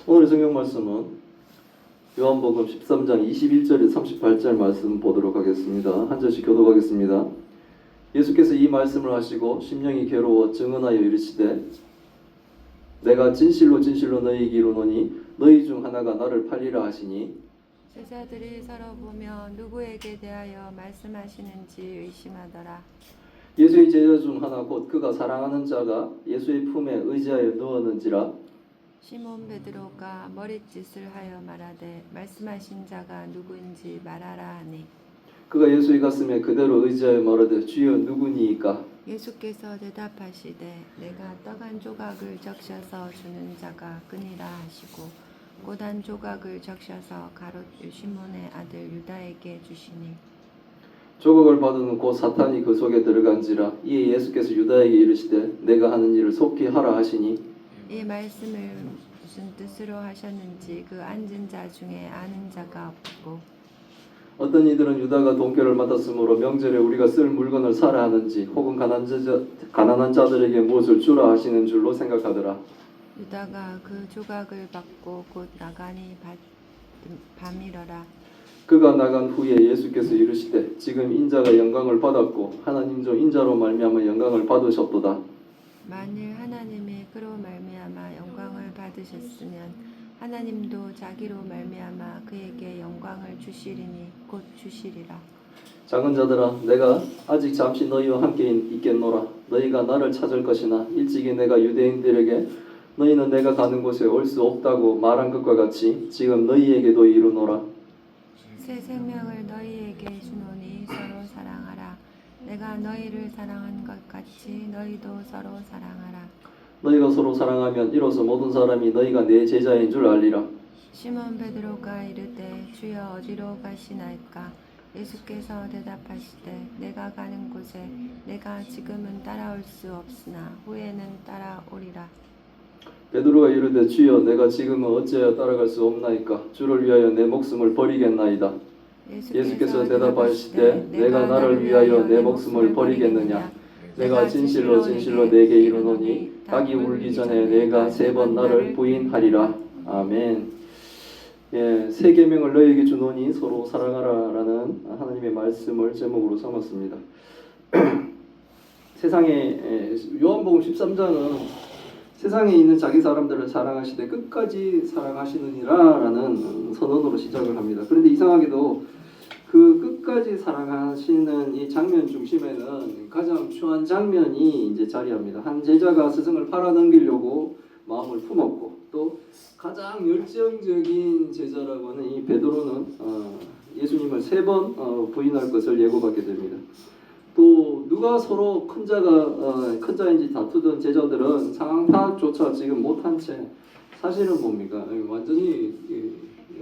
오늘 성경 말씀은 요한복음 13장 21절에 38절 말씀 보도록 하겠습니다. 한 절씩 교독하겠습니다. 예수께서 이 말씀을 하시고 심령이 괴로워 증언하여 이르시되 내가 진실로 진실로 너희에게 이르노니 너희 중 하나가 나를 팔리라 하시니 제자들이 서로 보며 누구에게 대하여 말씀하시는지 의심하더라. 예수의 제자 중 하나 곧 그가 사랑하는 자가 예수의 품에 의지하여 누웠는지라. 시몬 베드로가 머릿짓을 하여 말하되 말씀하신 자가 누구인지 말하라 하니 그가 예수의 가슴에 그대로 의지하여 말하되 주여 누구니이까. 예수께서 대답하시되 내가 떡 한 조각을 적셔서 주는 자가 그니라 하시고 곧 한 조각을 적셔서 가롯 시몬의 아들 유다에게 주시니 조각을 받은 곧 사탄이 그 속에 들어간지라. 이에 예수께서 유다에게 이르시되 내가 하는 일을 속히 하라 하시니 이 말씀을 무슨 뜻으로 하셨는지 그 앉은 자 중에 아는 자가 없고 어떤 이들은 유다가 돈결을 맡았으므로 명절에 우리가 쓸 물건을 사라 하는지 혹은 가난한 자들에게 무엇을 주라 하시는 줄로 생각하더라. 유다가 그 조각을 받고 곧 나가니 밤이러라. 그가 나간 후에 예수께서 이르시되 지금 인자가 영광을 받았고 하나님 중 인자로 말미암아 영광을 받으셨도다. 만일 하나님이 그로 말미암아 영광을 받으셨으면 하나님도 자기로 말미암아 그에게 영광을 주시리니 곧 주시리라. 작은 자들아 내가 아직 잠시 너희와 함께 있겠노라. 너희가 나를 찾을 것이나 일찍이 내가 유대인들에게 너희는 내가 가는 곳에 올 수 없다고 말한 것과 같이 지금 너희에게도 이르노라. 새 생명을 너희에게 주노니 서로 사랑하라. 내가 너희를 사랑한 것 같이 너희도 서로 사랑하라. 너희가 서로 사랑하면 이로써 모든 사람이 너희가 내 제자인 줄 알리라. 시몬 베드로가 이르되 주여 어디로 가시나이까. 예수께서 대답하시되 내가 가는 곳에 내가 지금은 따라올 수 없으나 후에는 따라오리라. 베드로가 이르되 주여 내가 지금은 어찌하여 따라갈 수 없나이까. 주를 위하여 내 목숨을 버리겠나이다. 예수께서 대답하시되 내가 나를 위하여 내 목숨을 버리겠느냐. 내가 진실로 진실로 내게 이르노니 닭이 울기 전에 내가 3번 나를 부인하리라. 아멘. 예, 새 계명을 너희에게 주노니 서로 사랑하라라는 하나님의 말씀을 제목으로 삼았습니다. 세상에 요한복음 13장은 세상에 있는 자기 사람들을 사랑하시되 끝까지 사랑하시느니라라는 선언으로 시작을 합니다. 그런데 이상하게도 그 끝까지 사랑하시는 이 장면 중심에는 가장 중요한 장면이 이제 자리합니다. 한 제자가 스승을 팔아넘기려고 마음을 품었고 또 가장 열정적인 제자라고 하는 이 베드로는 예수님을 3번 부인할 것을 예고받게 됩니다. 또 누가 서로 큰 자인지 다투던 제자들은 상황 파악조차 지금 못한 채 사실은 뭡니까? 완전히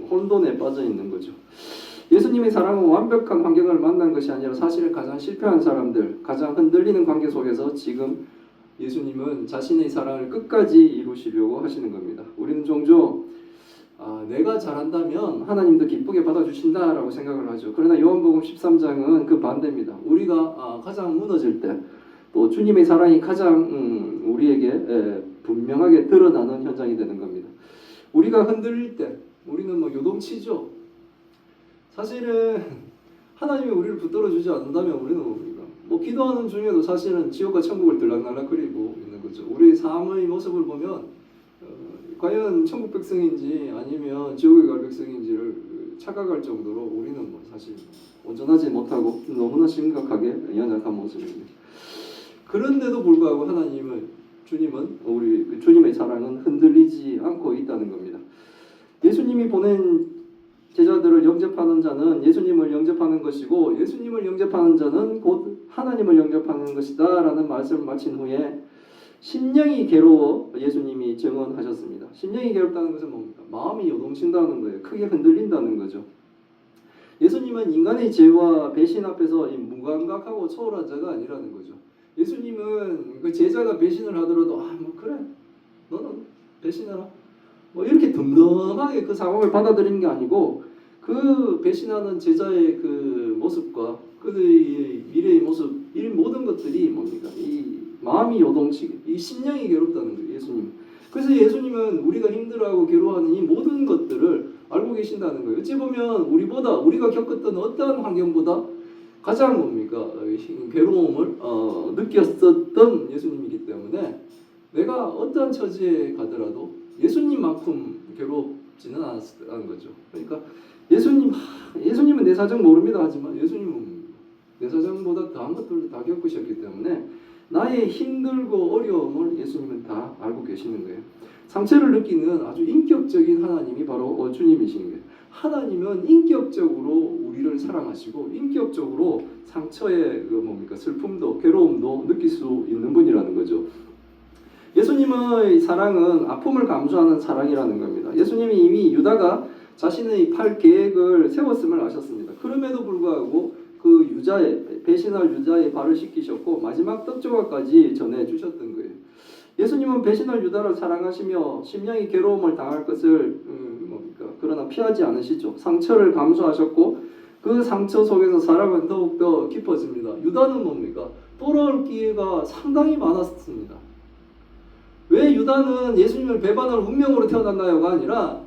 혼돈에 빠져 있는 거죠. 예수님의 사랑은 완벽한 환경을 만난 것이 아니라 사실은 가장 실패한 사람들, 가장 흔들리는 관계 속에서 지금 예수님은 자신의 사랑을 끝까지 이루시려고 하시는 겁니다. 우리는 종종 내가 잘한다면 하나님도 기쁘게 받아주신다라고 생각을 하죠. 그러나 요한복음 13장은 그 반대입니다. 우리가 가장 무너질 때 또 주님의 사랑이 가장 우리에게 분명하게 드러나는 현장이 되는 겁니다. 우리가 흔들릴 때 우리는 요동치죠. 사실은 하나님이 우리를 붙들어 주지 않는다면 우리는 뭡니까? 기도하는 중에도 사실은 지옥과 천국을 들락날락거리고 있는 거죠. 우리의 삶의 모습을 보면 과연 천국 백성인지 아니면 지옥에 갈 백성인지를 착각할 정도로 우리는 사실 온전하지 못하고 너무나 심각하게 연약한 모습입니다. 그런데도 불구하고 주님은 우리 주님의 사랑은 흔들리지 않고 있다는 겁니다. 예수님이 보낸 제자들을 영접하는 자는 예수님을 영접하는 것이고 예수님을 영접하는 자는 곧 하나님을 영접하는 것이다 라는 말씀을 마친 후에 심령이 괴로워 예수님이 증언하셨습니다. 심령이 괴롭다는 것은 뭡니까? 마음이 요동친다는 거예요. 크게 흔들린다는 거죠. 예수님은 인간의 죄와 배신 앞에서 무감각하고 초월한 자가 아니라는 거죠. 예수님은 그 제자가 배신을 하더라도 그래 너는 배신해라 이렇게 덤덤하게 그 상황을 받아들이는 게 아니고 그 배신하는 제자의 그 모습과 그의 미래의 모습 이 모든 것들이 뭡니까? 이 마음이 요동치게 이 심령이 괴롭다는 거예요. 예수님. 그래서 예수님은 우리가 힘들어하고 괴로워하는 이 모든 것들을 알고 계신다는 거예요. 어찌 보면 우리가 겪었던 어떠한 환경보다 가장 뭡니까? 괴로움을 느꼈었던 예수님이기 때문에 내가 어떠한 처지에 가더라도 예수님만큼 괴롭지는 않았다는 거죠. 그러니까 예수님은 내 사정 모릅니다 하지만 예수님은 내 사정보다 더한 것들을 다 겪으셨기 때문에 나의 힘들고 어려움을 예수님은 다 알고 계시는 거예요. 상처를 느끼는 아주 인격적인 하나님이 바로 주님이신 거예요. 하나님은 인격적으로 우리를 사랑하시고 인격적으로 상처의 슬픔도 괴로움도 느낄 수 있는 분이라는 거죠. 예수님의 사랑은 아픔을 감수하는 사랑이라는 겁니다. 예수님이 이미 유다가 자신의 팔 계획을 세웠음을 아셨습니다. 그럼에도 불구하고 그 배신할 유다의 발을 씻기셨고 마지막 떡조각까지 전해주셨던 거예요. 예수님은 배신할 유다를 사랑하시며 심령이 괴로움을 당할 것을 그러나 피하지 않으시죠. 상처를 감수하셨고 그 상처 속에서 사랑은 더욱더 깊어집니다. 유다는 뭡니까? 돌아올 기회가 상당히 많았습니다. 왜 유다는 예수님을 배반할 운명으로 태어났나요가 아니라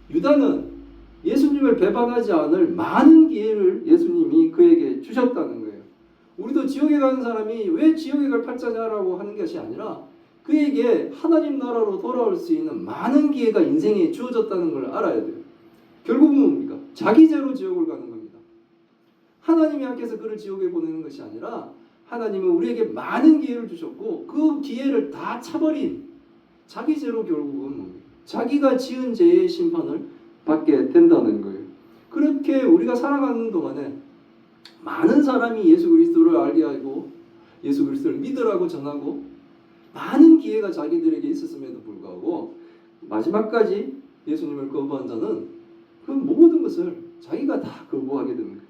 유다는 예수님을 배반하지 않을 많은 기회를 예수님이 그에게 주셨다는 거예요. 우리도 지옥에 가는 사람이 왜 지옥에 갈 팔자냐라고 하는 것이 아니라 그에게 하나님 나라로 돌아올 수 있는 많은 기회가 인생에 주어졌다는 걸 알아야 돼요. 결국은 뭡니까? 자기 죄로 지옥을 가는 겁니다. 하나님이 하께서 그를 지옥에 보내는 것이 아니라 하나님은 우리에게 많은 기회를 주셨고 그 기회를 다 차버린 자기 죄로 결국은 뭡니까? 자기가 지은 죄의 심판을 받게 된다는 거예요. 그렇게 우리가 살아가는 동안에 많은 사람이 예수 그리스도를 알게 하고 예수 그리스도를 믿으라고 전하고 많은 기회가 자기들에게 있었음에도 불구하고 마지막까지 예수님을 거부한 자는 그 모든 것을 자기가 다 거부하게 됩니다.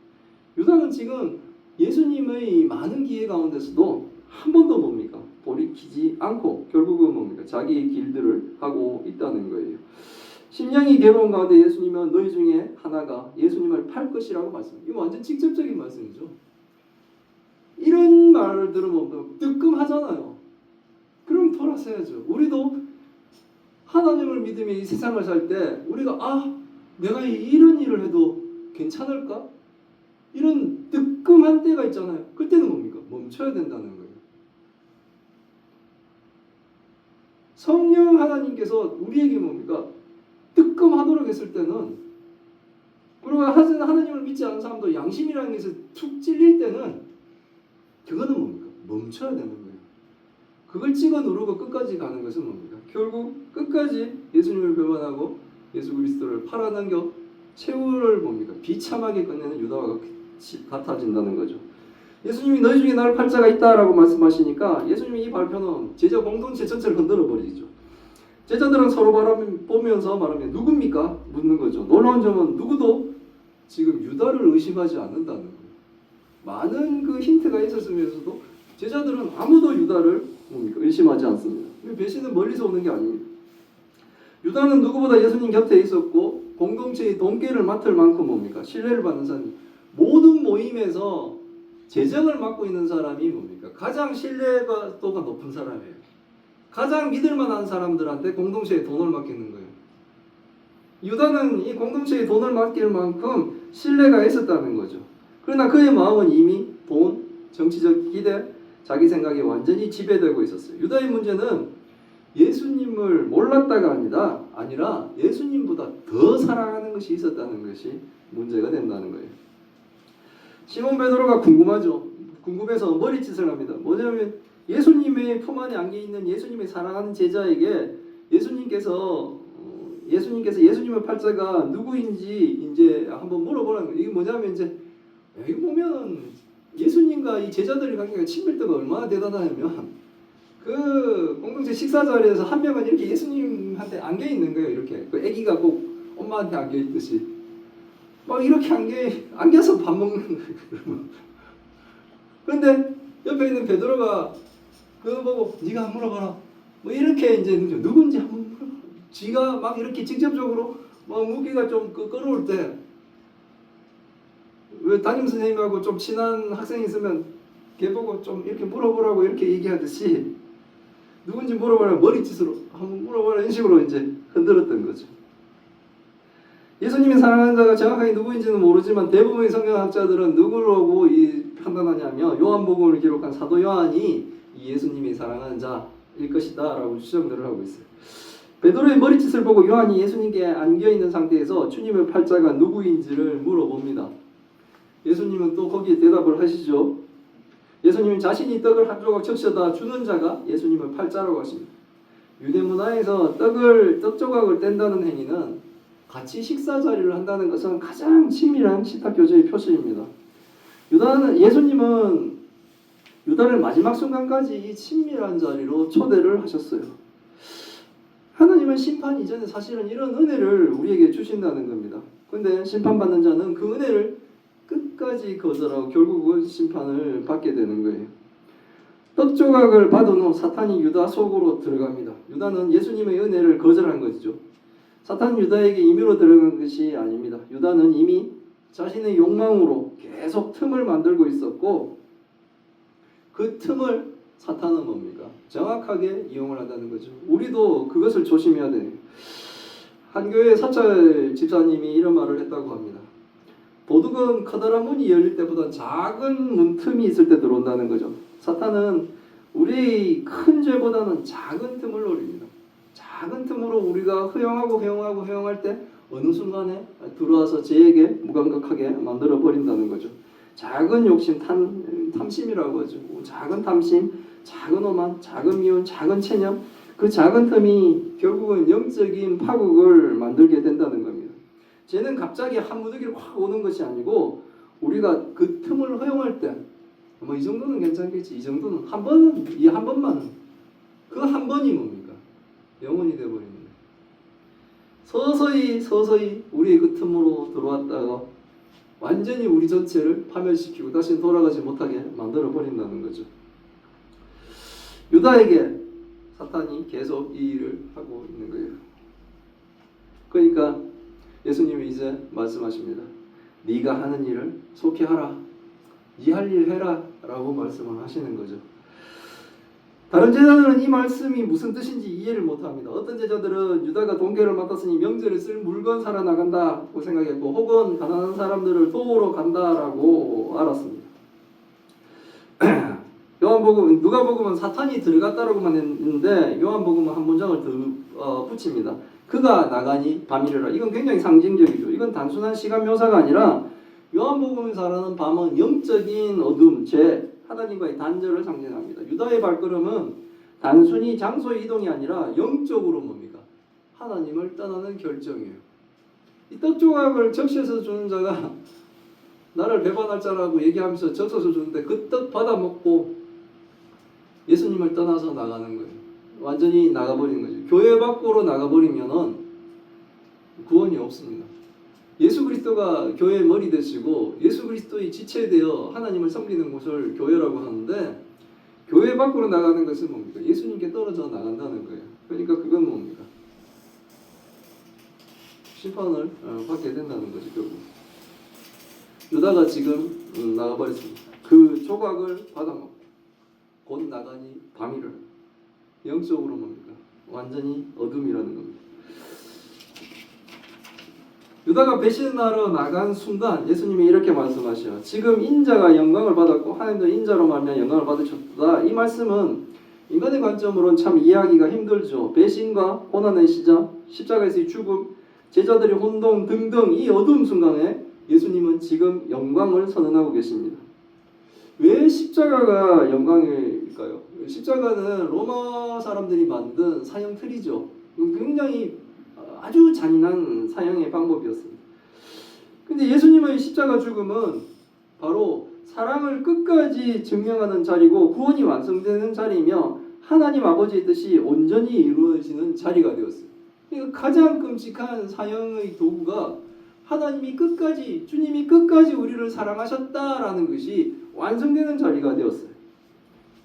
유다는 지금 예수님의 많은 기회 가운데서도 한 번도 뭡니까? 돌이키지 않고 결국은 뭡니까? 자기의 길들을 가고 있다는 거예요. 심령이 괴로운 가운데 예수님은 너희 중에 하나가 예수님을 팔 것이라고 말씀합니다. 이거 완전 직접적인 말씀이죠. 이런 말을 들으면 뜨끔하잖아요. 그럼 돌아서야죠. 우리도 하나님을 믿으며 이 세상을 살 때 우리가 내가 이런 일을 해도 괜찮을까? 이런 뜨끔한 때가 있잖아요. 그때는 뭡니까? 멈춰야 된다는 거예요. 성령 하나님께서 우리에게 뭡니까? 뜨끔하도록 했을 때는 그리고 하나님을 믿지 않는 사람도 양심이라는 것에 툭 찔릴 때는 그거는 뭡니까? 멈춰야 되는 거예요. 그걸 찍어 누르고 끝까지 가는 것은 뭡니까? 결국 끝까지 예수님을 배반하고 예수 그리스도를 팔아넘겨 최후를 뭡니까? 비참하게 끝내는 유다와 같아진다는 거죠. 예수님이 너희 중에 나를 팔 자가 있다라고 말씀하시니까 예수님이 이 발표는 제자 공동체 전체를 흔들어 버리죠. 제자들은 서로 보면서 말하면 누굽니까? 묻는 거죠. 놀라운 점은 누구도 지금 유다를 의심하지 않는다는 거예요. 많은 그 힌트가 있었으면서도 제자들은 아무도 유다를 뭡니까? 의심하지 않습니다. 배신은 멀리서 오는 게 아닙니다. 유다는 누구보다 예수님 곁에 있었고 공동체의 동계를 맡을 만큼 뭡니까? 신뢰를 받는 사람이 모든 모임에서 재정을 맡고 있는 사람이 뭡니까? 가장 신뢰도가 높은 사람이에요. 가장 믿을 만한 사람들한테 공동체에 돈을 맡기는 거예요. 유다는 이 공동체에 돈을 맡길 만큼 신뢰가 있었다는 거죠. 그러나 그의 마음은 이미 돈, 정치적 기대, 자기 생각에 완전히 지배되고 있었어요. 유다의 문제는 예수님을 몰랐다가 아니라 예수님보다 더 사랑하는 것이 있었다는 것이 문제가 된다는 거예요. 시몬 베드로가 궁금해서 머리짓을 합니다. 뭐냐면 예수님의 품 안에 안겨 있는 예수님의 사랑하는 제자에게 예수님께서 예수님의 팔자가 누구인지 이제 한번 물어보라는 거예요. 이게 뭐냐면 이제 여기 보면 예수님과 이 제자들의 관계가 친밀도가 얼마나 대단하냐면 그 공동체 식사 자리에서 한 명은 이렇게 예수님한테 안겨 있는 거예요. 이렇게 그 아기가 꼭 엄마한테 안겨 있듯이 막 이렇게 안겨서 밥 먹는 거예요. 그런데 옆에 있는 베드로가 그거 보고 네가 한번 물어봐라. 뭐 이렇게 이제 누군지 한번 물어봐. 지가 막 이렇게 직접적으로 막 묻기가 좀 꺼려울 때 왜 담임 선생님하고 좀 친한 학생이 있으면 걔 보고 좀 이렇게 물어보라고 이렇게 얘기하듯이 누군지 물어보라 머리짓으로 한번 물어봐라 이런 식으로 이제 흔들었던 거죠. 예수님이 사랑하는 자가 정확하게 누구인지는 모르지만 대부분의 성경학자들은 누구라고 판단하냐면 요한복음을 기록한 사도 요한이 이 예수님이 사랑하는 자일 것이다 라고 추정들을 하고 있어요. 베드로의 머리짓을 보고 요한이 예수님께 안겨있는 상태에서 주님의 팔자가 누구인지를 물어봅니다. 예수님은 또 거기에 대답을 하시죠. 예수님은 자신이 떡을 한 조각 적셔다 주는 자가 예수님을 팔자라고 하십니다. 유대 문화에서 떡 조각을 뗀다는 행위는 같이 식사 자리를 한다는 것은 가장 친밀한 식탁 교제의 표시입니다. 예수님은 유다를 마지막 순간까지 이 친밀한 자리로 초대를 하셨어요. 하나님은 심판 이전에 사실은 이런 은혜를 우리에게 주신다는 겁니다. 근데 심판받는 자는 그 은혜를 끝까지 거절하고 결국은 심판을 받게 되는 거예요. 떡 조각을 받은 후 사탄이 유다 속으로 들어갑니다. 유다는 예수님의 은혜를 거절한 것이죠. 사탄은 유다에게 임의로 들어간 것이 아닙니다. 유다는 이미 자신의 욕망으로 계속 틈을 만들고 있었고 그 틈을 사탄은 뭡니까? 정확하게 이용을 한다는 거죠. 우리도 그것을 조심해야 돼요. 한 교회 사찰 집사님이 이런 말을 했다고 합니다. 도둑은 커다란 문이 열릴 때보다 작은 문틈이 있을 때 들어온다는 거죠. 사탄은 우리의 큰 죄보다는 작은 틈을 노립니다. 작은 틈으로 우리가 허용할 때 어느 순간에 들어와서 죄에게 무감각하게 만들어 버린다는 거죠. 작은 욕심, 탐심이라고 하죠. 작은 탐심, 작은 오만, 작은 미운, 작은 체념, 그 작은 틈이 결국은 영적인 파국을 만들게 된다는 겁니다. 죄는 갑자기 한 무더기로 확 오는 것이 아니고 우리가 그 틈을 허용할 때 뭐 이 정도는 괜찮겠지, 이 정도는 한 번은, 이 한 번만은, 그 한 번이 뭡니까? 영원이 되어버립니다. 서서히 우리의 그 틈으로 들어왔다가 완전히 우리 전체를 파멸시키고 다시 돌아가지 못하게 만들어 버린다는 거죠. 유다에게 사탄이 계속 이 일을 하고 있는 거예요. 그러니까 예수님이 이제 말씀하십니다. 네가 하는 일을 속히 하라. 네 할 일 해라 라고 말씀을 하시는 거죠. 다른 제자들은 이 말씀이 무슨 뜻인지 이해를 못합니다. 어떤 제자들은 유다가 동계를 맡았으니 명절에 쓸 물건 사러 나간다고 생각했고 혹은 가난한 사람들을 도우러 간다라고 알았습니다. 누가복음은 사탄이 들어갔다라고만 했는데 요한복음은 한 문장을 더 붙입니다. 그가 나가니 밤이래라. 이건 굉장히 상징적이죠. 이건 단순한 시간 묘사가 아니라 요한복음이 말하는 밤은 영적인 어둠, 죄, 하나님과의 단절을 상징합니다. 유다의 발걸음은 단순히 장소의 이동이 아니라 영적으로 뭡니까? 하나님을 떠나는 결정이에요. 이 떡조각을 적셔서 주는 자가 나를 배반할 자라고 얘기하면서 적셔서 주는데 그 떡 받아먹고 예수님을 떠나서 나가는 거예요. 완전히 나가버리는 거죠. 교회 밖으로 나가버리면은 구원이 없습니다. 예수 그리스도가 교회의 머리 되시고 예수 그리스도의 지체되어 하나님을 섬기는 곳을 교회라고 하는데 교회 밖으로 나가는 것은 뭡니까? 예수님께 떨어져 나간다는 거예요. 그러니까 그건 뭡니까? 심판을 받게 된다는 거죠. 결국 유다가 지금 나가버렸습니다. 그 조각을 받아먹고 곧 나가니 밤이를 영적으로 뭡니까? 완전히 어둠이라는 겁니다. 유다가 배신하러 나간 순간 예수님이 이렇게 말씀하셔요. 지금 인자가 영광을 받았고 하나님도 인자로 말미암아 영광을 받으셨다. 이 말씀은 인간의 관점으로는 참 이해하기가 힘들죠. 배신과 고난의 시작, 십자가에서의 죽음, 제자들의 혼동 등등 이 어두운 순간에 예수님은 지금 영광을 선언하고 계십니다. 왜 십자가가 영광일까요? 십자가는 로마 사람들이 만든 사형 틀이죠. 굉장히 아주 잔인한 사형의 방법이었습니다. 근데 예수님의 십자가 죽음은 바로 사랑을 끝까지 증명하는 자리고 구원이 완성되는 자리이며 하나님 아버지의 뜻이 온전히 이루어지는 자리가 되었어요. 그러니까 가장 끔찍한 사형의 도구가 하나님이 끝까지, 주님이 끝까지 우리를 사랑하셨다라는 것이 완성되는 자리가 되었어요.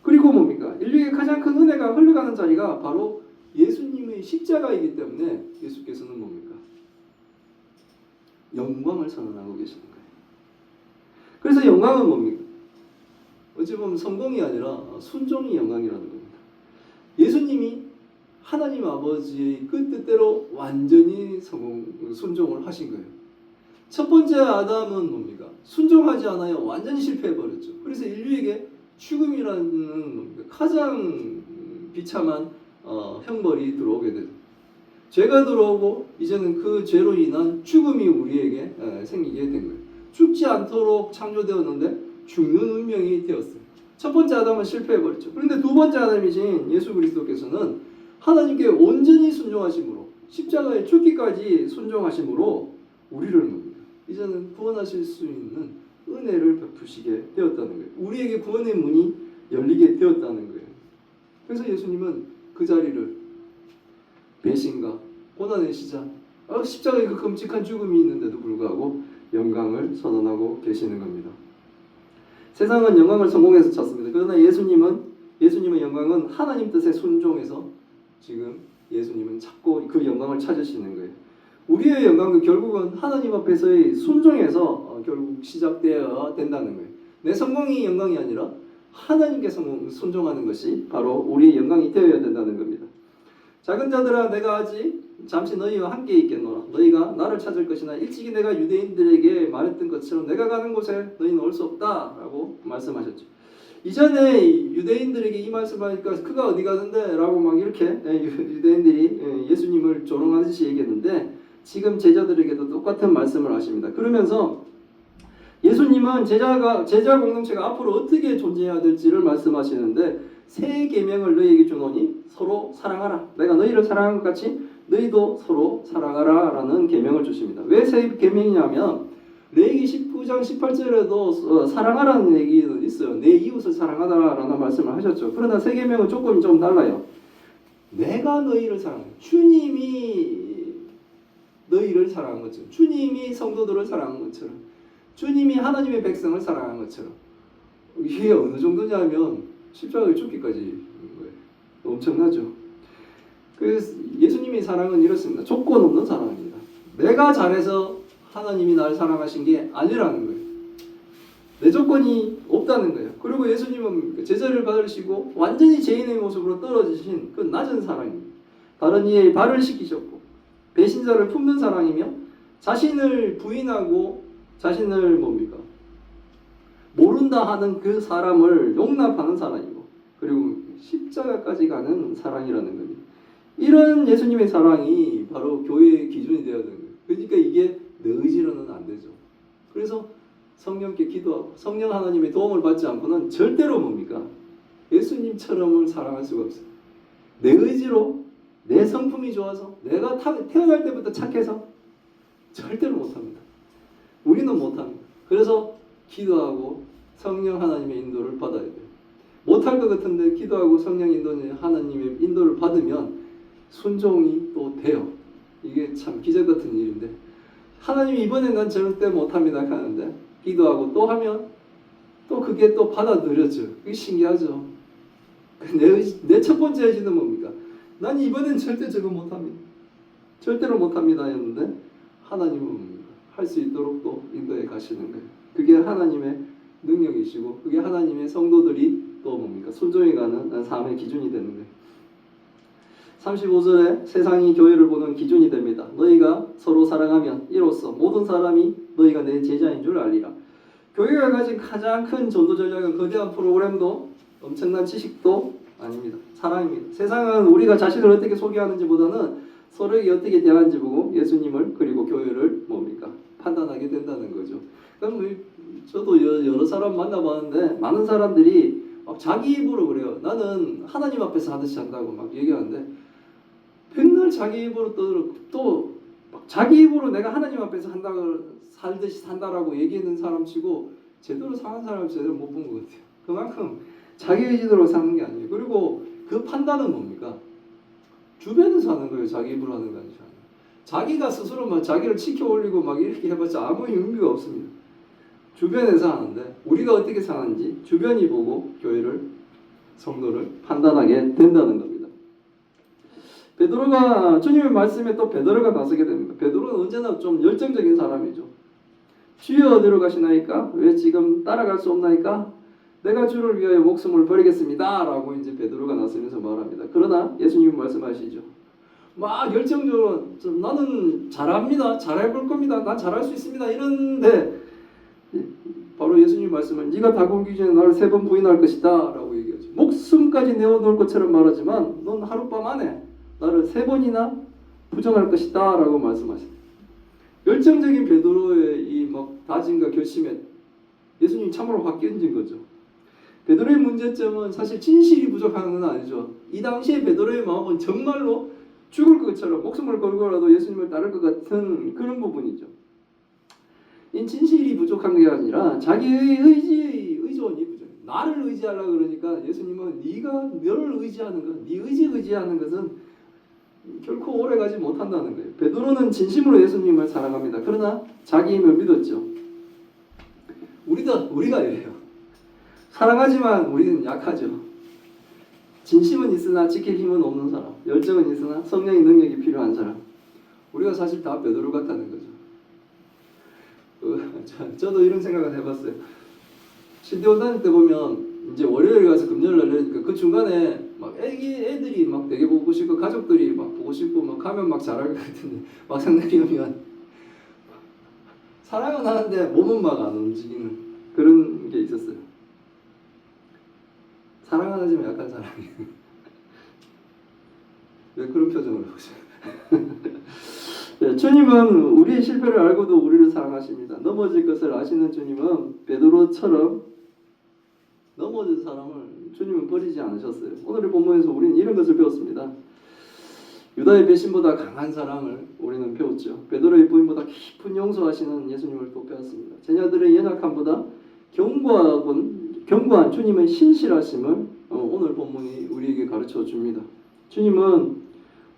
그리고 뭡니까? 인류의 가장 큰 은혜가 흘러가는 자리가 바로 예수님의 십자가이기 때문에 예수께서는 뭡니까? 영광을 선언하고 계시는 거예요. 그래서 영광은 뭡니까? 어찌 보면 성공이 아니라 순종이 영광이라는 겁니다. 예수님이 하나님 아버지의 그 뜻대로 완전히 순종을 하신 거예요. 첫 번째 아담은 뭡니까? 순종하지 않아요. 완전히 실패해버렸죠. 그래서 인류에게 죽음이라는 뭡니까? 가장 비참한 형벌이 들어오게 되죠. 죄가 들어오고 이제는 그 죄로 인한 죽음이 우리에게 생기게 된 거예요. 죽지 않도록 창조되었는데 죽는 운명이 되었어요. 첫 번째 아담은 실패해버렸죠. 그런데 두 번째 아담이신 예수 그리스도께서는 하나님께 온전히 순종하심으로 십자가에 죽기까지 순종하심으로 우리를 뭡니까? 이제는 구원하실 수 있는 은혜를 베푸시게 되었다는 거예요. 우리에게 구원의 문이 열리게 되었다는 거예요. 그래서 예수님은 그 자리를 배신과 고난의 시작, 십자가의 그 끔찍한 죽음이 있는데도 불구하고 영광을 선언하고 계시는 겁니다. 세상은 영광을 성공해서 찾습니다. 그러나 예수님의 영광은 하나님 뜻에 순종해서 지금 예수님은 찾고 그 영광을 찾으시는 거예요. 우리의 영광은 결국은 하나님 앞에서의 순종에서 결국 시작되어야 된다는 거예요. 내 성공이 영광이 아니라 하나님께 순종하는 것이 바로 우리의 영광이 되어야 된다는 겁니다. 작은 자들아 내가 아직 잠시 너희와 함께 있겠노라. 너희가 나를 찾을 것이나 일찍이 내가 유대인들에게 말했던 것처럼 내가 가는 곳에 너희는 올 수 없다 라고 말씀하셨죠. 이전에 유대인들에게 이 말씀하니까 그가 어디 가는데 라고 막 이렇게 유대인들이 예수님을 조롱하듯이 얘기했는데 지금 제자들에게도 똑같은 말씀을 하십니다. 그러면서 예수님은 제자 공동체가 앞으로 어떻게 존재해야 될지를 말씀하시는데 새 계명을 너희에게 주노니 서로 사랑하라. 내가 너희를 사랑한 것 같이 너희도 서로 사랑하라 라는 계명을 주십니다. 왜 새 계명이냐면 레위기 19장 18절에도 사랑하라는 얘기가 있어요. 내 이웃을 사랑하라라는 말씀을 하셨죠. 그러나 새 계명은 조금 좀 달라요. 내가 너희를 사랑해. 주님이 너희를 사랑한 것처럼, 주님이 성도들을 사랑한 것처럼, 주님이 하나님의 백성을 사랑한 것처럼. 이게 어느 정도냐면 십자가에 죽기까지 거예요. 엄청나죠. 그래서 예수님의 사랑은 이렇습니다. 조건 없는 사랑입니다. 내가 잘해서 하나님이 나를 사랑하신 게 아니라는 거예요. 내 조건이 없다는 거예요. 그리고 예수님은 제자를 받으시고 완전히 죄인의 모습으로 떨어지신 그 낮은 사랑입니다. 다른 이의 발을 씻기셨고 배신자를 품는 사랑이며 자신을 부인하고 자신을 뭡니까? 모른다 하는 그 사람을 용납하는 사랑이고 그리고 십자가까지 가는 사랑이라는 겁니다. 이런 예수님의 사랑이 바로 교회의 기준이 되어야 되는 거예요. 그러니까 이게 내 의지로는 안 되죠. 그래서 성령께 기도하고 성령 하나님의 도움을 받지 않고는 절대로 뭡니까? 예수님처럼을 사랑할 수가 없어요. 내 의지로 내 성품이 좋아서 내가 태어날 때부터 착해서 절대로 못합니다. 우리는 못합니다. 그래서 기도하고 성령 하나님의 인도를 받아야 돼요. 못할 것 같은데 기도하고 성령 인도는 하나님의 인도를 받으면 순종이 또 돼요. 이게 참 기적 같은 일인데 하나님이 이번엔 난 절대 못합니다 하는데 기도하고 또 하면 또 그게 또 받아들여져. 그게 신기하죠. 내 첫 번째 의지는 뭡니까? 난 이번엔 절대 저거 못합니다. 절대로 못합니다 했는데 하나님은 뭡니까? 할 수 있도록 또 인도해 가시는 거예요. 그게 하나님의 능력이시고 그게 하나님의 성도들이 또 뭡니까? 순종해가는 삶의 기준이 되는 거예요. 35절에 세상이 교회를 보는 기준이 됩니다. 너희가 서로 사랑하면 이로써 모든 사람이 너희가 내 제자인 줄 알리라. 교회가 가진 가장 큰 전도 전략은 거대한 프로그램도 엄청난 지식도 아닙니다. 사랑입니다. 세상은 우리가 자신을 어떻게 소개하는지보다는 서로에게 어떻게 대하는지 보고 예수님을 그리고 교회를 뭡니까? 판단하게 된다는 거죠. 그럼 저도 여러 사람 만나봤는데 많은 사람들이 막 자기 입으로 그래요. 나는 하나님 앞에서 하듯이 한다고 막 얘기하는데 맨날 자기 입으로 또 자기 입으로 내가 하나님 앞에서 한다고 살듯이 산다라고 얘기하는 사람치고 제대로 사는 사람 제대로 못 본 것 같아요. 그만큼 자기 의지대로 사는 게 아니에요. 그리고 그 판단은 뭡니까? 주변에서 하는 거예요. 자기 입으로 하는 게 아니라 자기가 스스로 막 자기를 치켜 올리고 막 이렇게 해봤자 아무 의미가 없습니다. 주변에서 하는데 우리가 어떻게 사는지 주변이 보고 교회를 성도를 판단하게 된다는 겁니다. 베드로가 주님의 말씀에 또 베드로가 나서게 됩니다. 베드로는 언제나 좀 열정적인 사람이죠. 주여 어디로 가시나이까? 왜 지금 따라갈 수 없나이까? 내가 주를 위하여 목숨을 버리겠습니다 라고 이제 베드로가 나서면서 말합니다. 그러나 예수님은 말씀하시죠. 막 열정적으로 나는 잘합니다. 잘해볼 겁니다. 난 잘할 수 있습니다. 이런데 바로 예수님 말씀은 네가 다 굴기 전에 나를 3번 부인할 것이다 라고 얘기하죠. 목숨까지 내어놓을 것처럼 말하지만 넌 하룻밤 안에 나를 3번이나 부정할 것이다 라고 말씀하셨어요. 열정적인 베드로의 이 막 다짐과 결심에 예수님이 참으로 확 깨진 거죠. 베드로의 문제점은 사실 진실이 부족한 건 아니죠. 이 당시에 베드로의 마음은 정말로 죽을 것처럼 목숨을 걸고라도 예수님을 따를 것 같은 그런 부분이죠. 이 진실이 부족한 게 아니라 자기의 의존이 부족. 나를 의지하려고 그러니까 예수님은 네가 너를 의지하는 것, 네 의지하는 것은 결코 오래가지 못한다는 거예요. 베드로는 진심으로 예수님을 사랑합니다. 그러나 자기 힘을 믿었죠. 우리가 이래요. 사랑하지만 우리는 약하죠. 진심은 있으나 지킬 힘은 없는 사람, 열정은 있으나 성령의 능력이 필요한 사람. 우리가 사실 다 베드로 같다는 거죠. 저도 이런 생각을 해봤어요. 신대원 다닐 때 보면 이제 월요일 가서 금요일 날 이러니까 그 중간에 막 애들이 막 되게 보고 싶고 가족들이 막 보고 싶고 막 가면 막 잘할 것 같은데 막상 내려오면 사랑은 하는데 몸은 막 안 움직이는 그런 게 있었어요. 사랑은 하지만 약한 사랑이에요. 왜 그런 표정을 보세요? 네, 주님은 우리의 실패를 알고도 우리를 사랑하십니다. 넘어질 것을 아시는 주님은 베드로처럼 넘어진 사람을 주님은 버리지 않으셨어요. 오늘의 본문에서 우리는 이런 것을 배웠습니다. 유다의 배신보다 강한 사랑을 우리는 배웠죠. 베드로의 부인보다 깊은 용서하시는 예수님을 또 배웠습니다. 제자들의 연약함보다 견고한 주님의 신실하심을 오늘 본문이 우리에게 가르쳐 줍니다. 주님은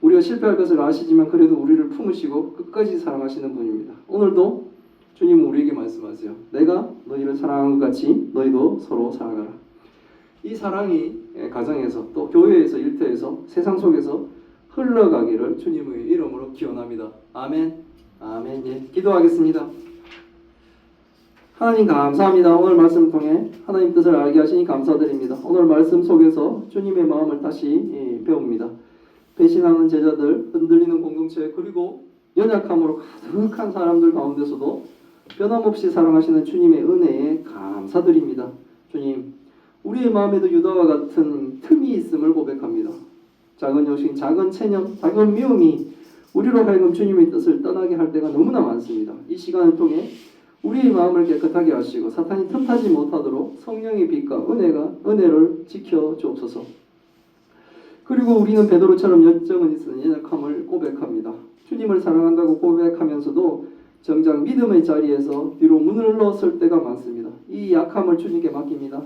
우리가 실패할 것을 아시지만 그래도 우리를 품으시고 끝까지 사랑하시는 분입니다. 오늘도 주님은 우리에게 말씀하세요. 내가 너희를 사랑한 것 같이 너희도 서로 사랑하라. 이 사랑이 가정에서 또 교회에서 일터에서 세상 속에서 흘러가기를 주님의 이름으로 기원합니다. 아멘. 아멘. 예, 기도하겠습니다. 하나님 감사합니다. 오늘 말씀을 통해 하나님 뜻을 알게 하시니 감사드립니다. 오늘 말씀 속에서 주님의 마음을 다시 배웁니다. 배신하는 제자들, 흔들리는 공동체, 그리고 연약함으로 가득한 사람들 가운데서도 변함없이 사랑하시는 주님의 은혜에 감사드립니다. 주님, 우리의 마음에도 유다와 같은 틈이 있음을 고백합니다. 작은 욕심, 작은 체념, 작은 미움이 우리로 하여금 주님의 뜻을 떠나게 할 때가 너무나 많습니다. 이 시간을 통해 우리의 마음을 깨끗하게 하시고 사탄이 틈타지 못하도록 성령의 빛과 은혜를 지켜 주옵소서. 그리고 우리는 베드로처럼 열정은 있으는 연약함을 고백합니다. 주님을 사랑한다고 고백하면서도 정작 믿음의 자리에서 뒤로 물러설 때가 많습니다. 이 약함을 주님께 맡깁니다.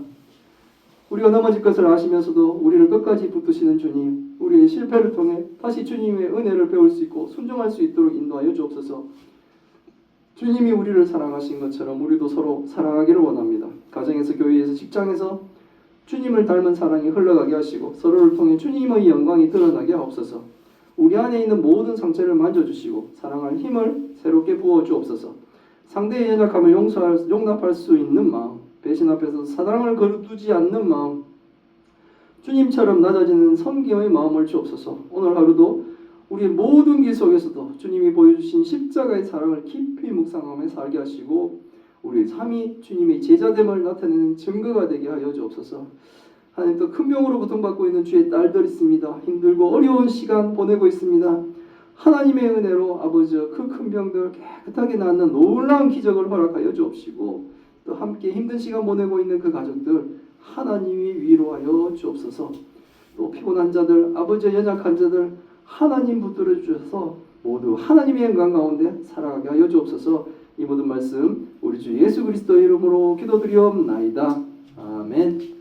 우리가 넘어질 것을 아시면서도 우리를 끝까지 붙드시는 주님, 우리의 실패를 통해 다시 주님의 은혜를 배울 수 있고 순종할 수 있도록 인도하여 주옵소서. 주님이 우리를 사랑하신 것처럼 우리도 서로 사랑하기를 원합니다. 가정에서, 교회에서, 직장에서 주님을 닮은 사랑이 흘러가게 하시고 서로를 통해 주님의 영광이 드러나게 하옵소서. 우리 안에 있는 모든 상처를 만져주시고 사랑할 힘을 새롭게 부어주옵소서. 상대의 연약함을 용납할 수 있는 마음, 배신 앞에서 사랑을 거두지 않는 마음, 주님처럼 낮아지는 섬김의 마음을 주옵소서. 오늘 하루도 우리의 모든 길 속에서도 주님이 보여주신 십자가의 사랑을 깊이 묵상하며 살게 하시고 우리의 삶이 주님의 제자됨을 나타내는 증거가 되게 하여 주옵소서. 하나님, 또 큰 병으로 고통받고 있는 주의 딸들 있습니다. 힘들고 어려운 시간 보내고 있습니다. 하나님의 은혜로 아버지 그 큰 병들 깨끗하게 낫는 놀라운 기적을 허락하여 주옵시고 또 함께 힘든 시간 보내고 있는 그 가족들 하나님이 위로하여 주옵소서. 또 피곤한 자들, 아버지의 연약한 자들 하나님 붙들어 주셔서 모두 하나님의 영광 가운데 살아가게 하여 주옵소서. 이 모든 말씀 우리 주 예수 그리스도의 이름으로 기도드리옵나이다. 아멘.